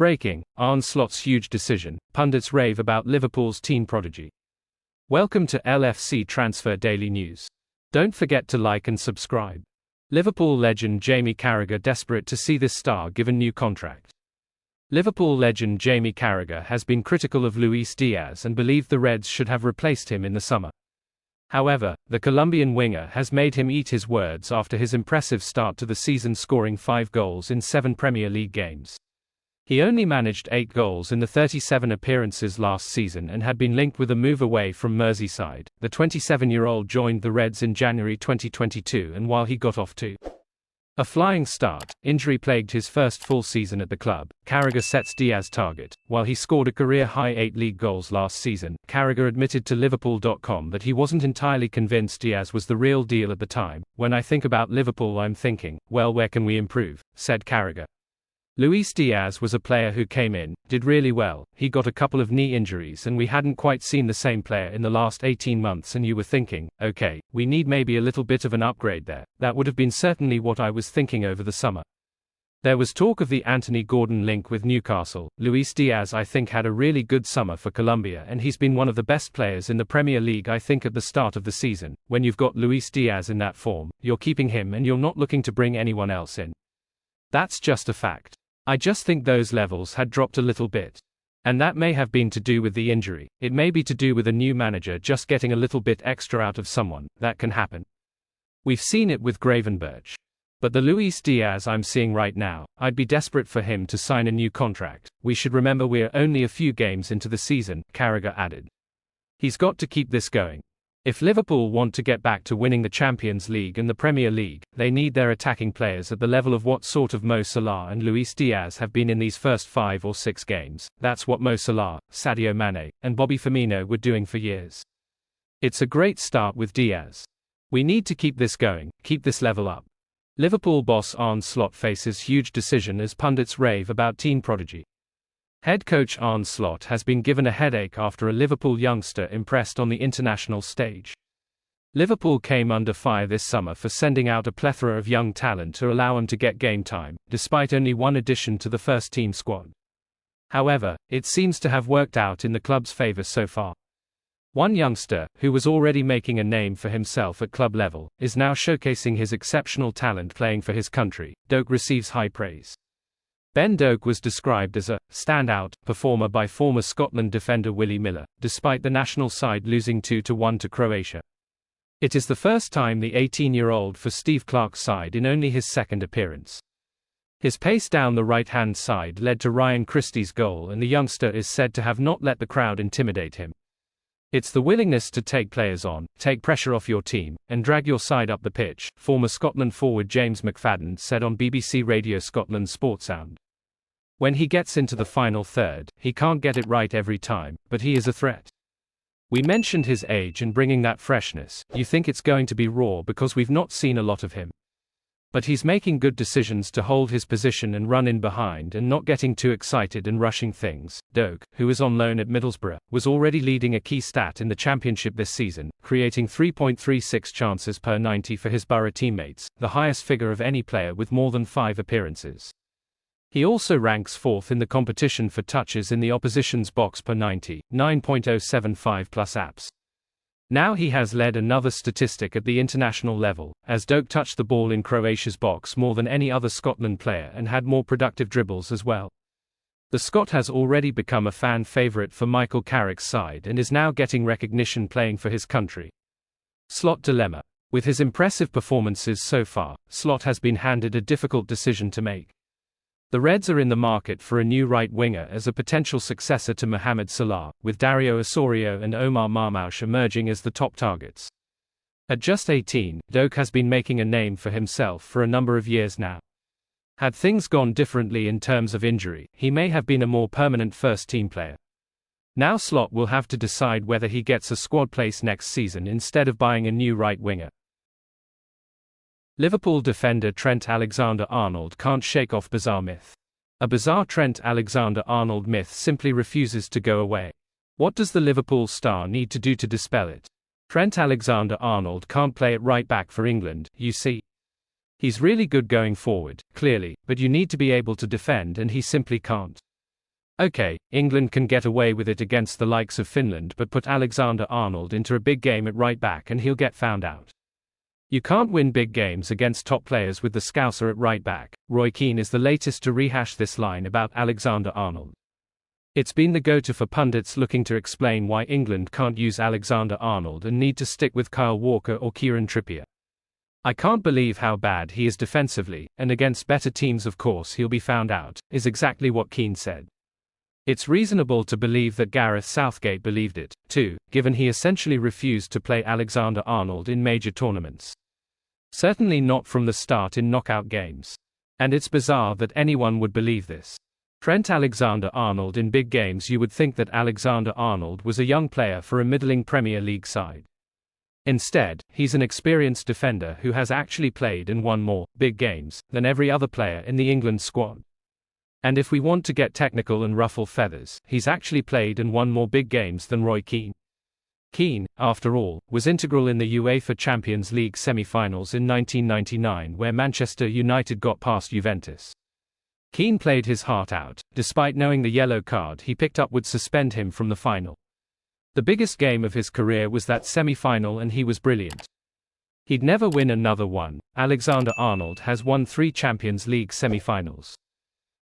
Breaking, Arne Slot's huge decision, pundits rave about Liverpool's teen prodigy. Welcome to l.f.c Transfer Daily News. Don't forget to like and subscribe. Liverpool legend Jamie Carragher desperate to see this star given new contract. Liverpool legend Jamie Carragher has been critical of Luis Diaz and believed the Reds should have replaced him in the summer. However, the Colombian winger has made him eat his words after his impressive start to the season, scoring 5 goals in 7 Premier League games. He only managed 8 goals in the 37 appearances last season and had been linked with a move away from Merseyside. The 27-year-old joined the Reds in January 2022, and while he got off to a flying start, injury plagued his first full season at the club. Carragher sets Diaz target. While he scored a career-high 8 league goals last season, Carragher admitted to Liverpool.com that he wasn't entirely convinced Diaz was the real deal at the time. "When I think about Liverpool, I'm thinking, well, where can we improve?" said Carragher. Luis Diaz was a player who came in, did really well. He got a couple of knee injuries and we hadn't quite seen the same player in the last 18 months, and you were thinking, okay, we need maybe a little bit of an upgrade there. That would have been certainly what I was thinking over the summer. There was talk of the Anthony Gordon link with Newcastle. Luis Diaz, I think, had a really good summer for Colombia, and he's been one of the best players in the Premier League, I think, at the start of the season. When you've got Luis Diaz in that form, you're keeping him and you're not looking to bring anyone else in. That's just a fact. I just think those levels had dropped a little bit. And that may have been to do with the injury. It may be to do with a new manager just getting a little bit extra out of someone. That can happen. We've seen it with Gravenberch. But the Luis Diaz I'm seeing right now, I'd be desperate for him to sign a new contract. We should remember we're only a few games into the season, Carragher added. He's got to keep this going. If Liverpool want to get back to winning the Champions League and the Premier League, they need their attacking players at the level of what sort of Mo Salah and Luis Diaz have been in these first 5 or 6 games. That's what Mo Salah, Sadio Mane, and Bobby Firmino were doing for years. It's a great start with Diaz. We need to keep this going, keep this level up. Liverpool boss Arne Slot faces huge decision as pundits rave about teen prodigy. Head coach Arne Slot has been given a headache after a Liverpool youngster impressed on the international stage. Liverpool came under fire this summer for sending out a plethora of young talent to allow him to get game time, despite only one addition to the first-team squad. However, it seems to have worked out in the club's favour so far. One youngster, who was already making a name for himself at club level, is now showcasing his exceptional talent playing for his country. Doak receives high praise. Ben Doak was described as a standout performer by former Scotland defender Willie Miller, despite the national side losing 2-1 to Croatia. It is the first time the 18-year-old for Steve Clarke's side in only his second appearance. His pace down the right-hand side led to Ryan Christie's goal, and the youngster is said to have not let the crowd intimidate him. It's the willingness to take players on, take pressure off your team, and drag your side up the pitch, former Scotland forward James McFadden said on BBC Radio Scotland's Sportsound. When he gets into the final third, he can't get it right every time, but he is a threat. We mentioned his age and bringing that freshness. You think it's going to be raw because we've not seen a lot of him. But he's making good decisions to hold his position and run in behind and not getting too excited and rushing things. Doak, who is on loan at Middlesbrough, was already leading a key stat in the Championship this season, creating 3.36 chances per 90 for his Borough teammates, the highest figure of any player with more than 5 appearances. He also ranks 4th in the competition for touches in the opposition's box per 90, 9.075 plus apps. Now he has led another statistic at the international level, as Doak touched the ball in Croatia's box more than any other Scotland player and had more productive dribbles as well. The Scot has already become a fan favourite for Michael Carrick's side and is now getting recognition playing for his country. Slot dilemma. With his impressive performances so far, Slot has been handed a difficult decision to make. The Reds are in the market for a new right winger as a potential successor to Mohamed Salah, with Dario Osorio and Omar Marmoush emerging as the top targets. At just 18, Doak has been making a name for himself for a number of years now. Had things gone differently in terms of injury, he may have been a more permanent first-team player. Now Slot will have to decide whether he gets a squad place next season instead of buying a new right winger. Liverpool defender Trent Alexander-Arnold can't shake off bizarre myth. A bizarre Trent Alexander-Arnold myth simply refuses to go away. What does the Liverpool star need to do to dispel it? Trent Alexander-Arnold can't play at right back for England, you see. He's really good going forward, clearly, but you need to be able to defend and he simply can't. Okay, England can get away with it against the likes of Finland, but put Alexander-Arnold into a big game at right back and he'll get found out. You can't win big games against top players with the Scouser at right back. Roy Keane is the latest to rehash this line about Alexander-Arnold. It's been the go-to for pundits looking to explain why England can't use Alexander-Arnold and need to stick with Kyle Walker or Kieran Trippier. I can't believe how bad he is defensively, and against better teams of course he'll be found out, is exactly what Keane said. It's reasonable to believe that Gareth Southgate believed it, too, given he essentially refused to play Alexander-Arnold in major tournaments. Certainly not from the start in knockout games. And it's bizarre that anyone would believe this. Trent Alexander-Arnold in big games. You would think that Alexander-Arnold was a young player for a middling Premier League side. Instead, he's an experienced defender who has actually played and won more big games than every other player in the England squad. And if we want to get technical and ruffle feathers, he's actually played and won more big games than Roy Keane. Keane, after all, was integral in the UEFA Champions League semi-finals in 1999 where Manchester United got past Juventus. Keane played his heart out, despite knowing the yellow card he picked up would suspend him from the final. The biggest game of his career was that semi-final and he was brilliant. He'd never win another one. Alexander-Arnold has won 3 Champions League semi-finals.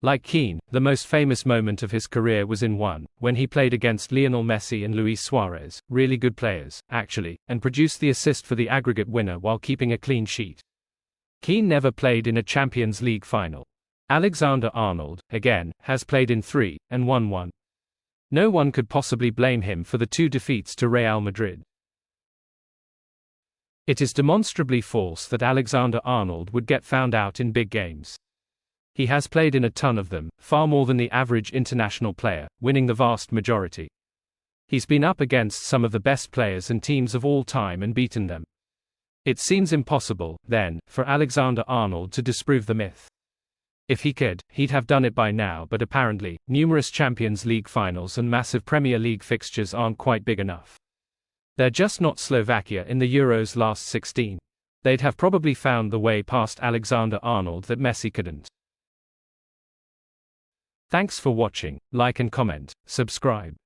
Like Keane, the most famous moment of his career was in one, when he played against Lionel Messi and Luis Suarez, really good players, actually, and produced the assist for the aggregate winner while keeping a clean sheet. Keane never played in a Champions League final. Alexander-Arnold, again, has played in 3, and won 1. No one could possibly blame him for the 2 defeats to Real Madrid. It is demonstrably false that Alexander-Arnold would get found out in big games. He has played in a ton of them, far more than the average international player, winning the vast majority. He's been up against some of the best players and teams of all time and beaten them. It seems impossible, then, for Alexander-Arnold to disprove the myth. If he could, he'd have done it by now, but apparently, numerous Champions League finals and massive Premier League fixtures aren't quite big enough. They're just not Slovakia in the Euros last 16. They'd have probably found the way past Alexander-Arnold that Messi couldn't. Thanks for watching. Like and comment, subscribe.